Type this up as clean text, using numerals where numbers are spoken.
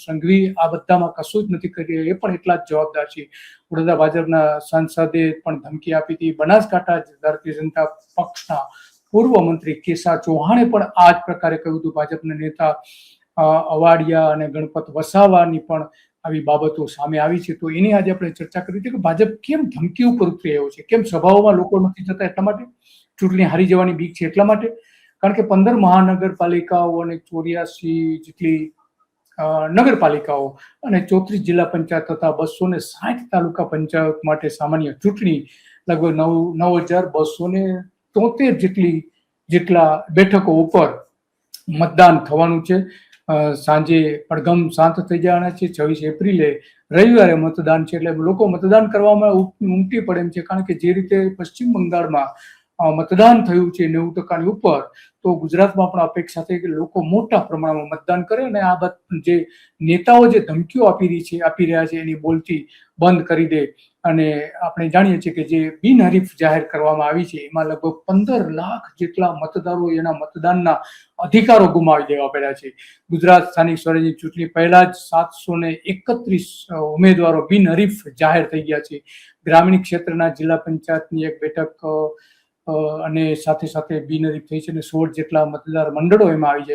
સંઘવી આ બધામાં કશું જ નથી કરી, એ પણ એટલા જ જવાબદાર છે. વડોદરા ભાજપના સાંસદે પણ ધમકી આપી હતી. બનાસકાંઠા ભારતીય જનતા પક્ષના પૂર્વ મંત્રી કેશા ચૌહાણે પણ આ જ પ્રકારે કહ્યું હતું. ભાજપના નેતા અવાડિયા અને ગણપત વસાવાની પણ આવી બાબતો સામે આવી છે. તો એની આજે આપણે ચર્ચા કરી હતી કે ભાજપ કેમ ધમકી ઉપર ઉતરી રહ્યો છે, કેમ સભાઓમાં લોકો નથી જતા, એટલા માટે ચૂંટણી હારી જવાની બીક છે એટલા માટે. કારણ કે 15 મહાનગરપાલિકાઓ અને 84 જેટલી નગરપાલિકાઓ અને 34 જિલ્લા પંચાયત તથા 260 તાલુકા પંચાયત માટે સામાન્ય ચૂંટણી લગભગ 9,273 જેટલા બેઠકો ઉપર મતદાન થવાનું છે. સાંજે પડઘમ શાંત થઈ જવાના છે. 26 એપ્રિલે રવિવારે મતદાન છે, એટલે લોકો મતદાન કરવામાં ઉમટી પડે એમ છે. કારણ કે જે રીતે પશ્ચિમ બંગાળમાં મતદાન થયું છે 90% ઉપર, તો ગુજરાતમાં પણ અપેક્ષા છે કે લોકો મોટા પ્રમાણમાં મતદાન કરે અને આ જે નેતાઓ જે ધમકીઓ આપી રહ્યા છે એની બોલતી બંધ કરી દે. અને આપણે જાણીએ છીએ કે જે બિનહરીફ જાહેર કરવામાં આવી છે એમાં લગભગ 15 લાખ જેટલા મતદારો એના મતદાનના અધિકારો ગુમાવી દેવા પડ્યા છે. ગુજરાત સ્થાનિક સ્વરાજ્યની ચૂંટણી પહેલા જ 731 ઉમેદવારો બિનહરીફ જાહેર થઈ ગયા છે. ગ્રામીણ ક્ષેત્રના જિલ્લા પંચાયતની એક બેઠક અને સાથે સાથે બિનહરીફ થઈ છે અને 16 જેટલા મતદાર મંડળો એમાં આવી જાય.